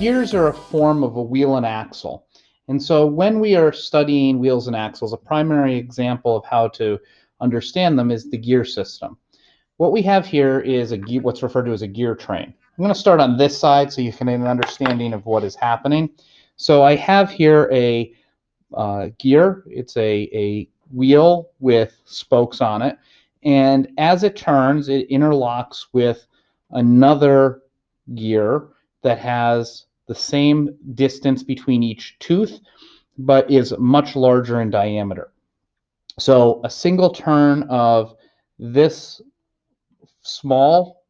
gears are a form of a wheel and axle. And so when we are studying wheels and axles, a primary example of how to understand them is the gear system. What we have here is what's referred to as a gear train. I'm going to start on this side so you can get an understanding of what is happening. So I have here a gear. It's a wheel with spokes on it. And as it turns, it interlocks with another gear that has the same distance between each tooth, but is much larger in diameter. So a single turn of this small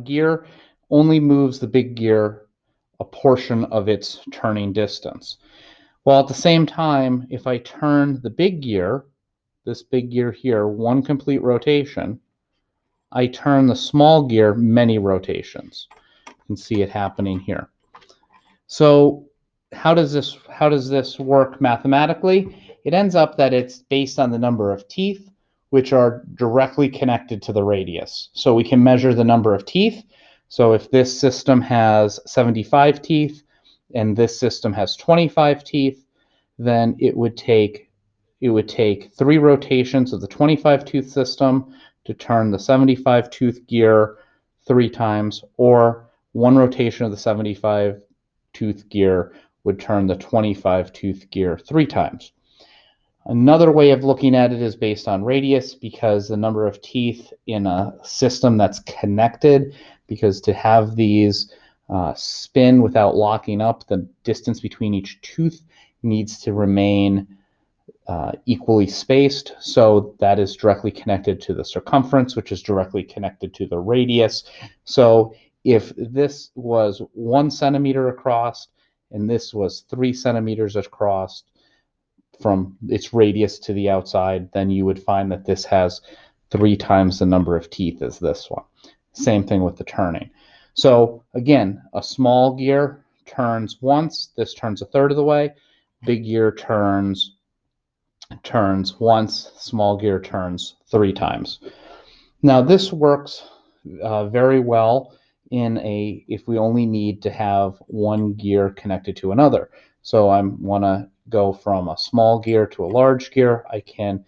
gear only moves the big gear a portion of its turning distance. While at the same time, if I turn the big gear, this big gear here, one complete rotation, I turn the small gear many rotations. You can see it happening here. So how does this work mathematically? It ends up that it's based on the number of teeth, which are directly connected to the radius. So we can measure the number of teeth. So if this system has 75 teeth and this system has 25 teeth, then it would take 3 rotations of the 25 tooth system to turn the 75 tooth gear 3 times, or 1 rotation of the 75 tooth gear would turn the 25 tooth gear 3 times. Another way of looking at it is based on radius, because the number of teeth in a system that's connected, because to have these spin without locking up, the distance between each tooth needs to remain equally spaced. So that is directly connected to the circumference, which is directly connected to the radius. So if this was 1 centimeter across and this was 3 centimeters across from its radius to the outside, then you would find that this has 3 times the number of teeth as this one. Same thing with the turning. So again, a small gear turns once, this turns a third of the way. Big gear turns once, small gear turns 3 times. Now this works very well if we only need to have one gear connected to another. So I want to go from a small gear to a large gear. I can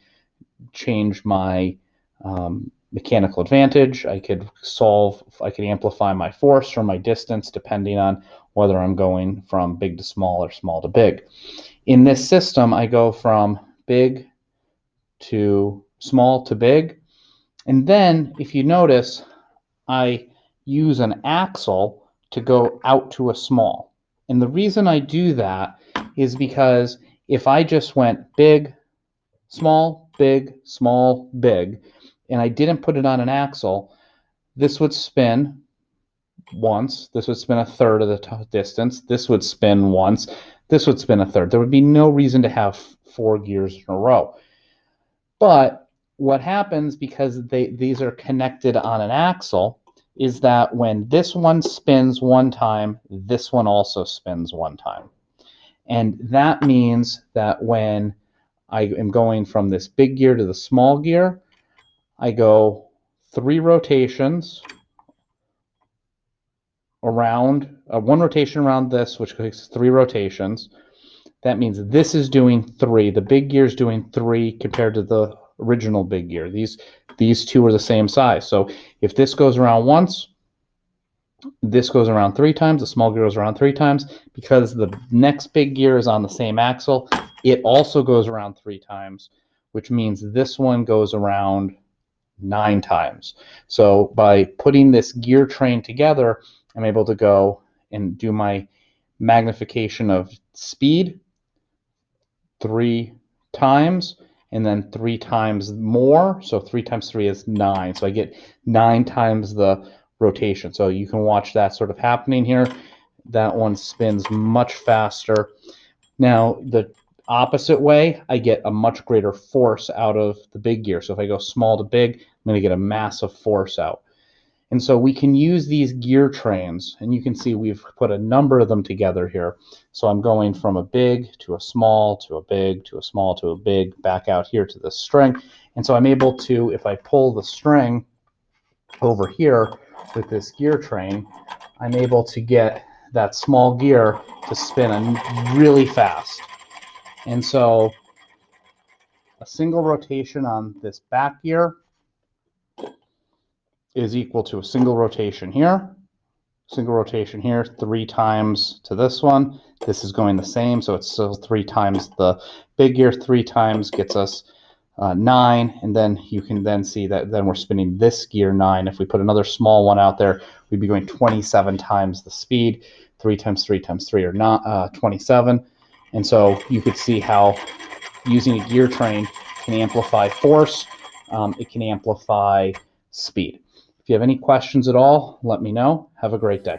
change my mechanical advantage. I could amplify my force or my distance depending on whether I'm going from big to small or small to big. In this system, I go from big to small to big. And then if you notice, I use an axle to go out to a small. And the reason I do that is because if I just went big, small, big, and I didn't put it on an axle, this would spin once, this would spin a third of the distance, this would spin once, this would spin a third. There would be no reason to have 4 gears in a row. But what happens, because these are connected on an axle, is that when this one spins one time, this one also spins one time. And that means that when I am going from this big gear to the small gear, I go 3 rotations around, 1 rotation around this, which takes 3 rotations. That means this is doing 3. The big gear is doing 3 compared to the original big gear. These two are the same size. So if this goes around once, this goes around 3 times, the small gear goes around 3 times. Because the next big gear is on the same axle, it also goes around 3 times, which means this one goes around 9 times. So by putting this gear train together, I'm able to go and do my magnification of speed 3 times, and then 3 times more. So 3 times 3 is 9. So I get 9 times the rotation. So you can watch that sort of happening here. That one spins much faster. Now the opposite way, I get a much greater force out of the big gear. So if I go small to big, I'm going to get a massive force out. And so we can use these gear trains, and you can see we've put a number of them together here. So I'm going from a big to a small to a big to a small to a big, back out here to the string. And so I'm able to, if I pull the string over here with this gear train, I'm able to get that small gear to spin really fast. And so a single rotation on this back gear is equal to a single rotation here, 3 times to this one. This is going the same, so it's still 3 times the big gear. 3 times gets us 9, and then you can then see that then we're spinning this gear 9. If we put another small one out there, we'd be going 27 times the speed. 3 times 3 times 3 are not 27. And so you could see how using a gear train can amplify force, it can amplify speed. If you have any questions at all, let me know. Have a great day.